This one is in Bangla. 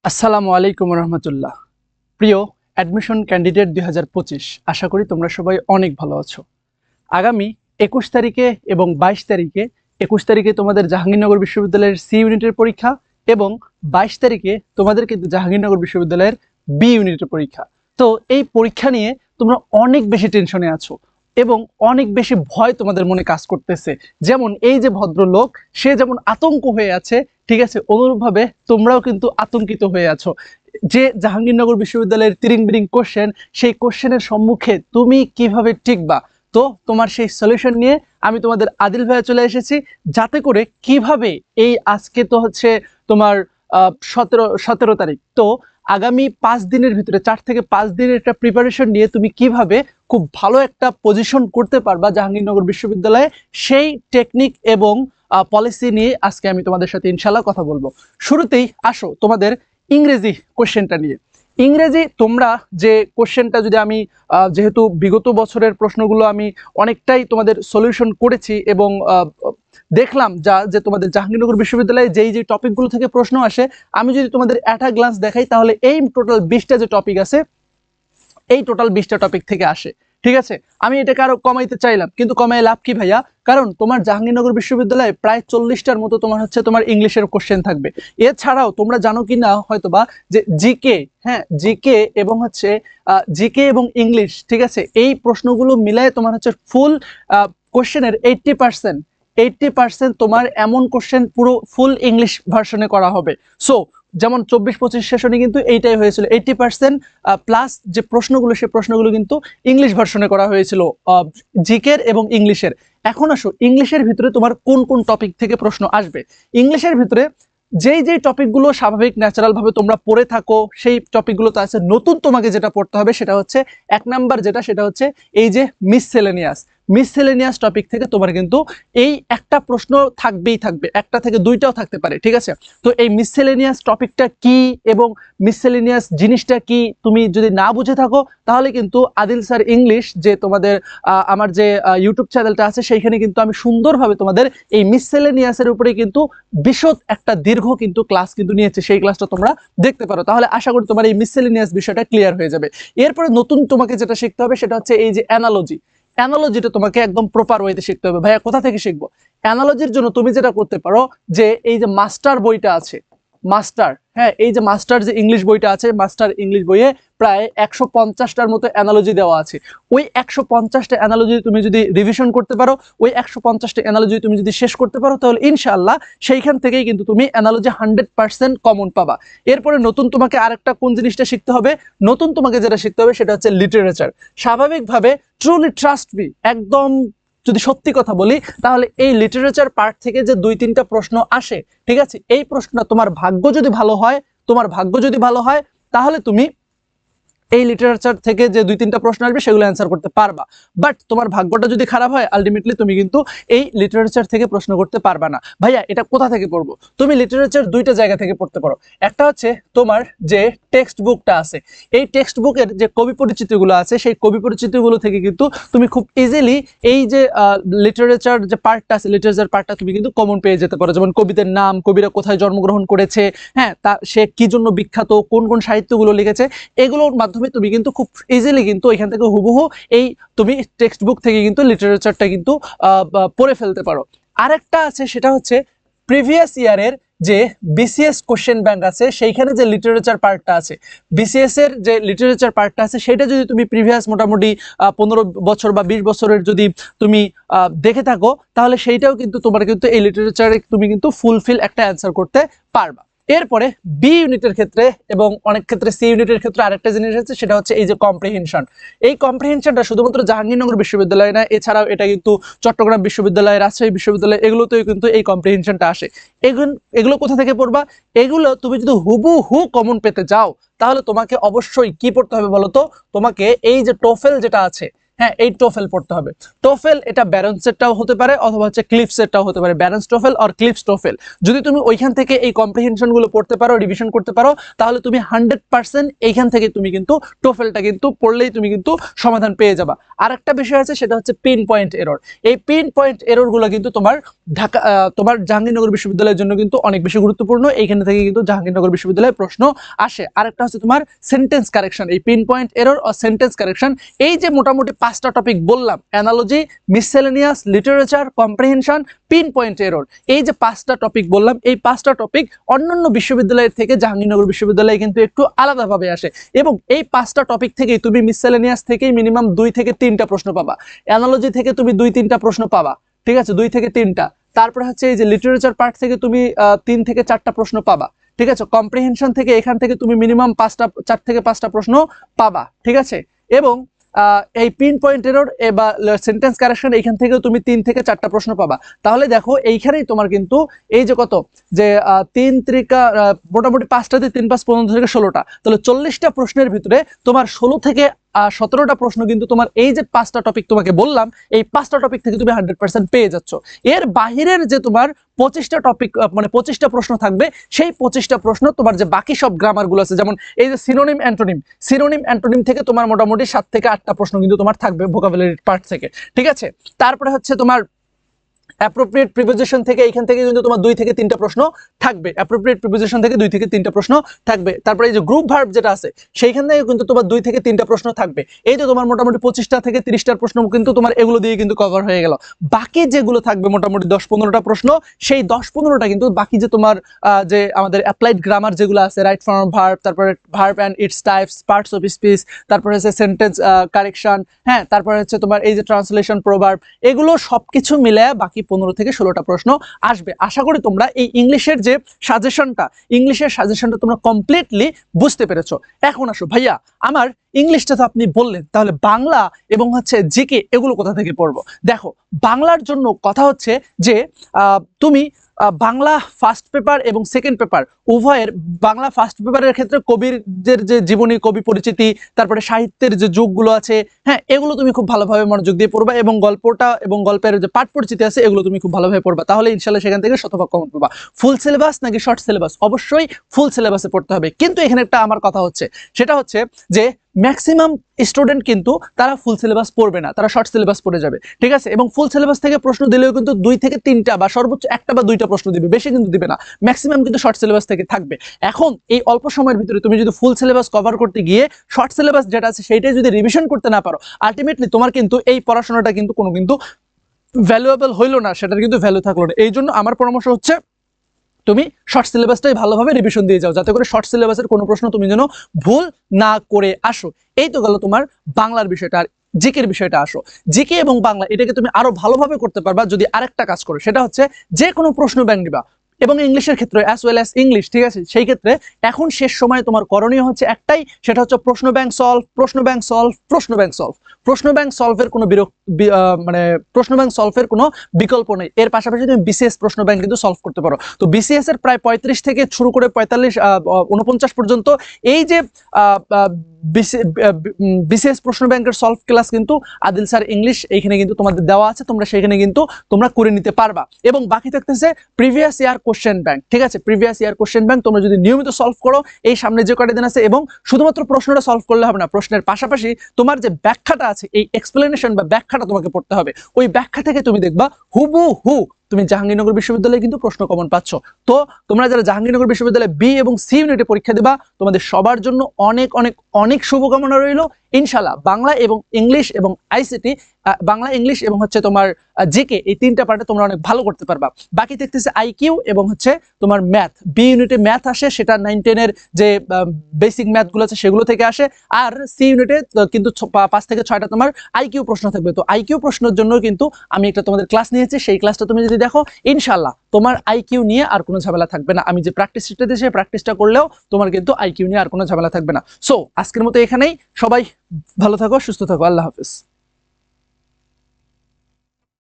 আসসালামু আলাইকুম রহমতুল্লাহ। প্রিয় অ্যাডমিশন ক্যান্ডিডেট 2025, আশা করি তোমরা সবাই অনেক ভালো আছো। আগামী 21 তারিখে এবং 22 তারিখে 21 তারিখে তোমাদের জাহাঙ্গীরনগর বিশ্ববিদ্যালয়ের সি ইউনিটের পরীক্ষা এবং 22 তারিখে তোমাদের কিন্তু জাহাঙ্গীরনগর বিশ্ববিদ্যালয়ের বি ইউনিটের পরীক্ষা। তো এই পরীক্ষা নিয়ে তোমরা অনেক বেশি টেনশনে আছো এবং অনেক বেশি ভয় তোমাদের মনে কাজ করতেছে। যেমন এই যে ভদ্রলোক, সে যেমন আতঙ্ক হয়ে আছে, ঠিক আছে, অনুরূপভাবে তোমরাও কিন্তু আতঙ্কিত হয়ে আছো যে জাহাঙ্গীরনগর বিশ্ববিদ্যালয়ের তিরিং বিরিং কোশ্চেন, সেই কোশ্চেনের সম্মুখে তুমি কিভাবে টিকবা। তো তোমার সেই সলিউশন নিয়ে আমি তোমাদের আদিল ভাইয়া চলে এসেছি, যাতে করে কিভাবে এই আজকে তো হচ্ছে তোমার 17 তারিখ, তো আগামী 5 দিনের ভিতরে 4 থেকে 5 দিনের একটা প্রিপারেশন নিয়ে তুমি কিভাবে খুব ভালো একটা পজিশন করতে পারবা জাহাঙ্গীরনগর বিশ্ববিদ্যালয়ে, সেই টেকনিক এবং পলিসি নিয়ে আজকে আমি তোমাদের সাথে ইনশাল্লাহ কথা বলবো। শুরুতেই আসো তোমাদের ইংরেজি কোশ্চেনটা নিয়ে। ইংরেজি তোমরা যে কোশ্চেনটা, যদি আমি যেহেতু বিগত বছরের প্রশ্নগুলো আমি অনেকটাই তোমাদের সলিউশন করেছি এবং দেখলাম যে তোমাদের জাহাঙ্গীরনগর বিশ্ববিদ্যালয়ে যেই টপিকগুলো থেকে প্রশ্ন আসে, আমি যদি তোমাদের অ্যাট আ গ্লান্স দেখাই, তাহলে এই টোটাল 20টা যে টপিক আছে, এই টোটাল 20টা টপিক থেকে আসে। ঠিক আছে, আমি এটাকে আরো কমাইতে চাইলাম, কিন্তু কমাই লাভ কি ভাইয়া? কারণ তোমার জাহাঙ্গীরনগর বিশ্ববিদ্যালয়ে প্রায় 40টার মতো তোমার ইংলিশের কোশ্চেন থাকবে। এছাড়াও তোমরা জানো কি না হয়তোবা যে জিকে, হ্যাঁ, জিকে এবং জিকে এবং ইংলিশ, ঠিক আছে, এই প্রশ্নগুলো মিলায় তোমার ফুল কোশ্চেনের 80% তোমার এমন কোশ্চেন পুরো ফুল ইংলিশ ভার্সনে করা হবে। সো যেমন 24-25 সেশনে কিন্তু এইটাই হয়েছিল, 80% প্লাস যে প্রশ্নগুলো, সেই প্রশ্নগুলো কিন্তু ইংলিশ ভার্সনে করা হয়েছিল জিকের এবং ইংলিশের। এখন আসো ইংলিশের ভিতরে তোমার কোন কোন টপিক থেকে প্রশ্ন আসবে। ইংলিশের ভিতরে যেই টপিকগুলো স্বাভাবিক ন্যাচারাল ভাবে তোমরা পড়ে থাকো, সেই টপিকগুলো তো আছে। নতুন তোমাকে যেটা পড়তে হবে সেটা হচ্ছে 1 নাম্বার, সেটা হচ্ছে এই যে মিসসেলেনিয়াস টপিক থেকে তোমার কিন্তু এই একটা প্রশ্ন থাকবেই থাকবে, একটা থেকে দুইটাও থাকতে পারে। ঠিক আছে, তো এই মিসসেলেনিয়াস টপিকটা কি এবং মিসসেলেনিয়াস জিনিসটা কি তুমি যদি না বুঝে থাকো, তাহলে কিন্তু আদিল স্যার ইংলিশ যে তোমাদের আমার যে ইউটিউব চ্যানেলটা আছে, সেইখানে কিন্তু আমি সুন্দরভাবে তোমাদের এই মিসসেলেনিয়াসের উপরে কিন্তু বিশদ একটা দীর্ঘ কিন্তু ক্লাস কিন্তু নিয়েছে, সেই ক্লাসটা তোমরা দেখতে পারো। তাহলে আশা করি তোমার এই মিসসেলেনিয়াস বিষয়টা ক্লিয়ার হয়ে যাবে। এরপরে নতুন তোমাকে যেটা শিখতে হবে সেটা হচ্ছে এই যে অ্যানালজিটা তোমাকে একদম প্রপার ওয়েতে শিখতে হবে। ভাইয়া কোথা থেকে শিখবো? অ্যানালজির জন্য তুমি যেটা করতে পারো, যে এই যে মাস্টার বইটা আছে, হ্যাঁ, এই যে মাস্টার যে ইংলিশ বইটা আছে, মাস্টার ইংলিশ বইয়ে প্রায় 150টার মতো অ্যানালজি দেওয়া আছে। ওই 150টা অ্যানালজি তুমি যদি রিভিশন করতে পারো, ওই 150টা অ্যানালজি তুমি যদি শেষ করতে পারো, তাহলে ইনশাআল্লাহ সেইখান থেকেই কিন্তু তুমি অ্যানালজি 100% কমন পাবা। এরপরে নতুন তোমাকে আরেকটা কোন জিনিসটা শিখতে হবে, নতুন তোমাকে যেটা শিখতে হবে সেটা হচ্ছে লিটারেচার। স্বাভাবিকভাবে ট্রুলি ট্রাস্ট মি, একদম যদি সত্যি কথা বলি, তাহলে এই লিটারেচার পার্ট থেকে যে 2-3টা প্রশ্ন আসে, ঠিক আছে, এই প্রশ্নটা তোমার ভাগ্য যদি ভালো হয়, তাহলে তুমি এই লিটারেচার থেকে যে 2-3টা প্রশ্ন আসবে সেগুলো অ্যান্সার করতে পারবা। বাট তোমার ভাগ্যটা যদি খারাপ হয়, আলটিমেটলি তুমি কিন্তু এই লিটারেচার থেকে প্রশ্ন করতে পারবা না। ভাইয়া এটা কোথা থেকে পড়বো? তুমি লিটারেচার 2টা জায়গা থেকে পড়তে পারো। একটা হচ্ছে তোমার যে টেক্সট বুকটা আছে, এই টেক্সট বুকের যে কবি পরিচিতিগুলো আছে, সেই কবি পরিচিতিগুলো থেকে কিন্তু তুমি খুব ইজিলি এই যে লিটারেচার যে পার্টটা আছে, লিটারেচার পার্টটা তুমি কিন্তু কমন পেয়ে যেতে পারো। যেমন কবিদের নাম, কবিরা কোথায় জন্মগ্রহণ করেছে, হ্যাঁ, তা সে কি জন্য বিখ্যাত, কোন কোন সাহিত্যগুলো লিখেছে, এগুলোর মাধ্যমে তুমি কিন্তু খুব ইজিলি কিন্তু এখান থেকে হুবহু এই তুমি টেক্সট বুক থেকে কিন্তু লিটারেচারটা কিন্তু পড়ে ফেলতে পারো। আরেকটা আছে, সেটা হচ্ছে প্রিভিয়াস ইয়ারের যে বিসিএস কোশ্চেন ব্যাংক আছে, সেইখানে যে লিটারেচার পার্টটা আছে, বিসিএস এর যে লিটারেচার পার্টটা আছে, সেটা যদি তুমি প্রিভিয়াস মোটামুটি 15 বছর বা 20 বছরের যদি তুমি দেখে থাকো, তাহলে সেইটাও কিন্তু তোমার কিন্তু এই লিটারেচারে তুমি কিন্তু ফুলফিল একটা অ্যান্সার করতে পারবা। এরপরে বি ইউনিটের ক্ষেত্রে এবং অনেক ক্ষেত্রে সি ইউনিটের ক্ষেত্রে আরেকটা জিনিস আছে, সেটা হচ্ছে এই যে কম্প্রিহেনশন। এই কম্প্রিহেনশনটা শুধুমাত্র জাহাঙ্গীরনগর বিশ্ববিদ্যালয় না, এছাড়াও এটা কিন্তু চট্টগ্রাম বিশ্ববিদ্যালয়, রাজশাহী বিশ্ববিদ্যালয়, এগুলোতেও কিন্তু এই কম্প্রিহেনশনটা আসে। এগুলো কোথা থেকে পড়বা? এগুলো তুমি যদি হুবহু কমন পেতে যাও, তাহলে তোমাকে অবশ্যই কি পড়তে হবে বলতো? তোমাকে এই যে টোফেল যেটা আছে, হ্যাঁ, এই টোফেল পড়তে হবে। টোফেল এটা ব্যারন্সেরটাও হতে পারে অথবা হচ্ছে ক্লিপসেরটাও হতে পারে, ব্যারন্স টোফেল আর ক্লিপস টোফেল। যদি তুমি ওইখান থেকে এই কম্প্রিহেনশনগুলো পড়তে পারো, রিভিশন করতে পারো, তাহলে তুমি 100% এইখান থেকে তুমি কিন্তু টোফেলটা কিন্তু পড়লেই তুমি কিন্তু সমাধান পেয়ে যাবা। আর একটা বিষয় আছে, সেটা হচ্ছে পিন পয়েন্ট এরর। এই পিন পয়েন্ট এররগুলো কিন্তু তোমার তোমার জাহাঙ্গীরনগর বিশ্ববিদ্যালয়ের জন্য কিন্তু অনেক বেশি গুরুত্বপূর্ণ। এইখানে থেকে কিন্তু জাহাঙ্গীরনগর বিশ্ববিদ্যালয়ের প্রশ্ন আসে। আরেকটা হচ্ছে তোমার সেন্টেন্স কারেকশন। এই পিন পয়েন্ট এরর ও সেন্টেন্স কারেকশন, এই যে মোটামুটি 5টা টপিক বললাম, analogy, miscellaneous, literature, comprehension, pin point error, এই যে 5টা টপিক বললাম, এই 5টা টপিক অন্যান্য বিশ্ববিদ্যালয়ের থেকে জাহাঙ্গীরনগর বিশ্ববিদ্যালয়ে কিন্তু একটু আলাদাভাবে আসে। এবং এই 5টা টপিক থেকেই তুমি মিসসেলেনিয়াস থেকেই মিনিমাম 2 থেকে 3টা প্রশ্ন পাবা, অ্যানালজি থেকে তুমি 2-3টা প্রশ্ন পাবা, ঠিক আছে, 2 থেকে 3টা। তারপরে হচ্ছে এই যে লিটারেচার পার্ট থেকে তুমি 3 থেকে 4টা প্রশ্ন পাবা, ঠিক আছে। কম্প্রিহেনশন থেকে এখান থেকে তুমি মিনিমাম 4 থেকে 5টা প্রশ্ন পাবা, ঠিক আছে। এবং এই পিন পয়েন্ট এরর বা সেন্টেন্স কারেকশন, এইখান থেকে তুমি 3 থেকে 4টা প্রশ্ন পাবা। তাহলে দেখো এইখানেই তোমার কিন্তু এই যে কত, যে 3 ত্রিকা মোটামুটি 5টাতে 3 5 15 থেকে 16টা, তাহলে 40টা প্রশ্নের ভিতরে তোমার 16 থেকে 17টা প্রশ্ন কিন্তু তোমার এই যে 5টা টপিক তোমাকে বললাম, এই 5টা টপিক থেকে তুমি 100% পেয়ে যাচ্ছ। এর বাহিরের যে তোমার 25টা টপিক, মানে 25টা প্রশ্ন থাকবে, সেই 25টা প্রশ্ন তোমার যে বাকি সব গ্রামারগুলো আছে, যেমন এই যে সিনোনিম অ্যান্টোনিম থেকে তোমার মোটামুটি 7 থেকে 8টা প্রশ্ন কিন্তু তোমার থাকবে ভোকাবুলারি পার্ট থেকে, ঠিক আছে। তারপরে হচ্ছে তোমার অ্যাপ্রোপ্রিয়েট প্রিপোজিশন থেকে, এইখান থেকে কিন্তু তোমার 2 থেকে 3টা প্রশ্ন থাকবে, অ্যাপ্রোপ্রিয়েট প্রিপোজিশন থেকে 2 থেকে 3টা প্রশ্ন থাকবে। তারপরে এই যে গ্রুপ ভার্ব যেটা আছে, সেইখান থেকে কিন্তু তোমার 2 থেকে 3টা প্রশ্ন থাকবে। এই যে তোমার মোটামুটি 25টা থেকে 30টার প্রশ্ন কিন্তু তোমার এগুলো দিয়ে কিন্তু কভার হয়ে গেল। বাকি যেগুলো থাকবে মোটামুটি 10-15টা প্রশ্ন, সেই 10-15টা কিন্তু বাকি যে তোমার যে আমাদের অ্যাপ্লাইড গ্রামার যেগুলো আছে, রাইট ফর্ম ভার্ব, তারপরে verb and it's types, parts of speech, তারপরে হচ্ছে সেন্টেন্স কারেকশন, হ্যাঁ, তারপরে হচ্ছে তোমার এই যে ট্রান্সলেশন, প্রোভার্ব, এগুলো সবকিছু মিলে বাকি 15 থেকে 16টা প্রশ্ন আসবে। আশা করি তোমরা এই ইংলিশের সাজেশনটা তোমরা কমপ্লিটলি বুঝতে পেরেছো। এখন আসো ভাইয়া, আমার ইংলিশটা তো আপনি বললেন, তাহলে বাংলা এবং হচ্ছে জিকে এগুলো কোথা থেকে পড়বো? দেখো, বাংলার জন্য কথা হচ্ছে যে তুমি বাংলা ফার্স্ট পেপার এবং সেকেন্ড পেপার উভয়ের, বাংলা ফার্স্ট পেপারের ক্ষেত্রে কবির যে জীবনী, কবি পরিচিতি, তারপরে সাহিত্যের যে যুগগুলো আছে, হ্যাঁ, এগুলো তুমি খুব ভালোভাবে মনোযোগ দিয়ে পড়বা, এবং গল্পটা এবং গল্পের যে পাঠ পরিচিতি আছে এগুলো তুমি খুব ভালোভাবে পড়বা, তাহলে ইনশাল্লাহ সেখান থেকে শতভাগ কমন পাবা। ফুল সিলেবাস নাকি শর্ট সিলেবাস? অবশ্যই ফুল সিলেবাসে পড়তে হবে। কিন্তু এখানে একটা আমার কথা হচ্ছে, সেটা হচ্ছে যে ম্যাক্সিমাম স্টুডেন্ট কিন্তু তারা ফুল সিলেবাস পড়বে না, তারা শর্ট সিলেবাস পড়ে যাবে, ঠিক আছে। এবং ফুল সিলেবাস থেকে প্রশ্ন দিলেও কিন্তু 2 থেকে 3টা বা সর্বোচ্চ 1টা বা 2টা প্রশ্ন দিবে, বেশি কিন্তু দিবে না। ম্যাক্সিমাম কিন্তু শর্ট সিলেবাস থেকে থাকবে। এখন এই অল্প সময়ের ভিতরে তুমি যদি ফুল সিলেবাস কভার করতে গিয়ে শর্ট সিলেবাস যেটা আছে সেইটাই যদি রিভিশন করতে না পারো, আলটিমেটলি তোমার কিন্তু এই পড়াশোনাটা কিন্তু কোনো কিন্তু ভ্যালুয়েবল হইলো না, সেটার কিন্তু ভ্যালু থাকলো না। এই জন্য আমার পরামর্শ হচ্ছে তুমি শর্ট সিলেবাসটাই ভালোভাবে রিভিশন দিয়ে যাও, যাতে করে শর্ট সিলেবাসের কোনো প্রশ্ন তুমি যেন ভুল না করে আসো। এই তো গেল তোমার বাংলার বিষয়টা। আর জিকের বিষয়টা আসো, জিকে এবং বাংলা এটাকে তুমি আরো ভালোভাবে করতে পারবা যদি আরেকটা কাজ করো, সেটা হচ্ছে যে কোনো প্রশ্ন ব্যাংক দিবা, এবং ইংলিশের ক্ষেত্রে অ্যাজ ওয়েল অ্যাজ ইংলিশ, ঠিক আছে। সেই ক্ষেত্রে এখন শেষ সময় তোমার করণীয় হচ্ছে একটাই, সেটা হচ্ছে প্রশ্ন ব্যাংক সলভ, প্রশ্ন ব্যাংক সলভ, প্রশ্ন ব্যাংক সলভ। প্রশ্ন ব্যাংক সলভের কোনো মানে প্রশ্ন ব্যাংক সলভের কোনো বিকল্প নেই। এর পাশাপাশি তুমি বিসিএস প্রশ্ন ব্যাংক কিন্তু সলভ করতে পারো। তো বিসিএস এর প্রায় 35 থেকে শুরু করে 49 পর্যন্ত এই যে বিসিএস প্রশ্ন ব্যাংকের সলভ ক্লাস কিন্তু আদিল স্যার ইংলিশ এইখানে কিন্তু তোমাদের দেওয়া আছে, তোমরা সেখানে কিন্তু তোমরা করে নিতে পারবা। এবং বাকি থাকতেছে প্রিভিয়াস ইয়ার কোশ্চেন ব্যাংক, ঠিক আছে। প্রিভিয়াস ইয়ার কোশ্চেন ব্যাংক তোমরা যদি নিয়মিত সলভ করো এই সামনে যে কয়টা দিন আছে, এবং শুধুমাত্র প্রশ্নটা সলভ করলে হবে না, প্রশ্নের পাশাপাশি তোমার যে ব্যাখ্যাটা আছে, এই এক্সপ্লেনেশন বা ব্যাখ্যাটা তোমাকে পড়তে হবে। ওই ব্যাখ্যা থেকে তুমি দেখবা হুবহু তুমি জাহাঙ্গীরনগর বিশ্ববিদ্যালয়ে কিন্তু প্রশ্ন কমন পাচ্ছ। তো তোমরা যারা জাহাঙ্গীরনগর বিশ্ববিদ্যালয়ে বি এবং সি ইউনিটে পরীক্ষা দিবা, তোমাদের সবার জন্য অনেক অনেক অনেক শুভকামনা রইল। ইনশাআল্লাহ বাংলা এবং ইংলিশ এবং আইসিটি, বাংলা ইংলিশ এবং হচ্ছে তোমার জিকে, এই 3টা পার্টে তোমরা অনেক ভালো করতে পারবা। বাকি দেখতেছে আইকিউ এবং হচ্ছে তোমার ম্যাথ। বি ইউনিটে ম্যাথ আসে, সেটা 9-10 যে বেসিক ম্যাথগুলো আছে সেগুলো থেকে আসে। আর সি ইউনিটে কিন্তু 5 থেকে 6টা তোমার আইকিউ প্রশ্ন থাকবে। তো আইকিউ প্রশ্নের জন্য কিন্তু আমি একটা তোমাদের ক্লাস নিয়েছি, সেই ক্লাসটা তুমি যদি দেখো, ইনশাআল্লাহ তোমার আইকিউ নিয়ে আর কোনো ঝামেলা থাকবে না। আমি যে প্র্যাকটিসটা দিয়েছি সেই প্র্যাকটিসটা করলেও তোমার কিন্তু আইকিউ নিয়ে আর কোনো ঝামেলা থাকবে না। সো আজকের মতো এখানেই, সবাই ভালো থাকো, সুস্থ থাকো, আল্লাহ হাফেজ।